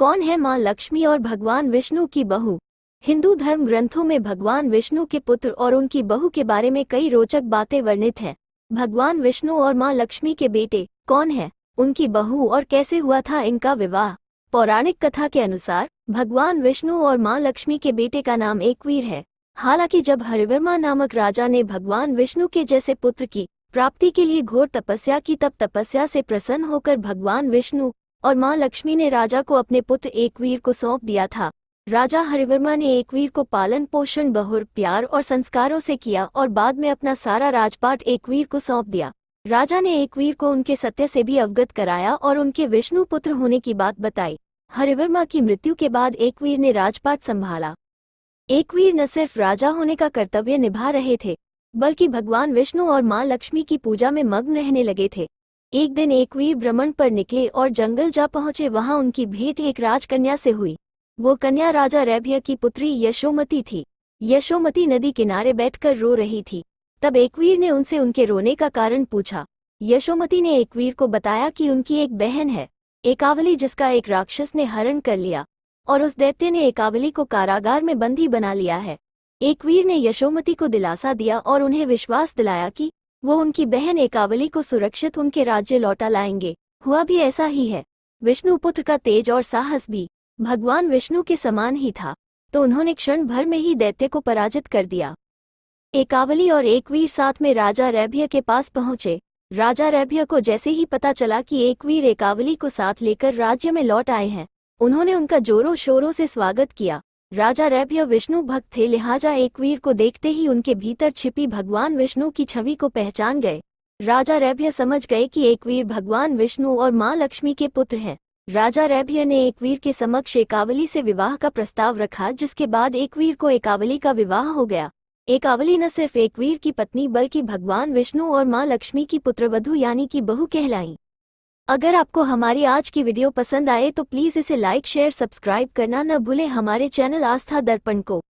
कौन है माँ लक्ष्मी और भगवान विष्णु की बहू? हिंदू धर्म ग्रंथों में भगवान विष्णु के पुत्र और उनकी बहू के बारे में कई रोचक बातें वर्णित हैं। भगवान विष्णु और माँ लक्ष्मी के बेटे कौन है, उनकी बहू और कैसे हुआ था इनका विवाह? पौराणिक कथा के अनुसार भगवान विष्णु और माँ लक्ष्मी के बेटे का नाम एकवीर है। हालांकि जब हरिवर्मा नामक राजा ने भगवान विष्णु के जैसे पुत्र की प्राप्ति के लिए घोर तपस्या की, तब तपस्या से प्रसन्न होकर भगवान विष्णु और माँ लक्ष्मी ने राजा को अपने पुत्र एकवीर को सौंप दिया था। राजा हरिवर्मा ने एकवीर को पालन पोषण बहुर प्यार और संस्कारों से किया और बाद में अपना सारा राजपाट एकवीर को सौंप दिया। राजा ने एकवीर को उनके सत्य से भी अवगत कराया और उनके विष्णु पुत्र होने की बात बताई। हरिवर्मा की मृत्यु के बाद एकवीर ने राजपाट संभाला। एकवीर न सिर्फ राजा होने का कर्तव्य निभा रहे थे, बल्कि भगवान विष्णु और माँ लक्ष्मी की पूजा में मग्न रहने लगे थे। एक दिन एकवीर भ्रमण पर निकले और जंगल जा पहुंचे। वहां उनकी भेंट एक राजकन्या से हुई। वो कन्या राजा रैभ्य की पुत्री यशोमती थी। यशोमती नदी किनारे बैठकर रो रही थी। तब एकवीर ने उनसे उनके रोने का कारण पूछा। यशोमती ने एकवीर को बताया कि उनकी एक बहन है, एकावली, जिसका एक राक्षस ने हरण कर लिया और उस दैत्य ने एकावली को कारागार में बंदी बना लिया है। एकवीर ने यशोमती को दिलासा दिया और उन्हें विश्वास दिलाया कि वो उनकी बहन एकावली को सुरक्षित उनके राज्य लौटा लाएंगे। हुआ भी ऐसा ही है। विष्णुपुत्र का तेज और साहस भी भगवान विष्णु के समान ही था, तो उन्होंने क्षण भर में ही दैत्य को पराजित कर दिया। एकावली और एकवीर साथ में राजा रैभ्य के पास पहुंचे। राजा रैभ्य को जैसे ही पता चला कि एकवीर एकावली को साथ लेकर राज्य में लौट आए हैं, उन्होंने उनका जोरों शोरों से स्वागत किया। राजा रैभ्य विष्णु भक्त थे, लिहाजा एकवीर को देखते ही उनके भीतर छिपी भगवान विष्णु की छवि को पहचान गए। राजा रैभ्य समझ गए कि एकवीर भगवान विष्णु और माँ लक्ष्मी के पुत्र हैं। राजा रैभ्य ने एकवीर के समक्ष एकावली से विवाह का प्रस्ताव रखा, जिसके बाद एकवीर को एकावली का विवाह हो गया। एकावली न सिर्फ एकवीर की पत्नी बल्कि भगवान विष्णु और माँ लक्ष्मी की पुत्रवधू यानी कि बहू कहलाईं। अगर आपको हमारी आज की वीडियो पसंद आए तो प्लीज़ इसे लाइक शेयर सब्सक्राइब करना न भूलें हमारे चैनल आस्था दर्पण को।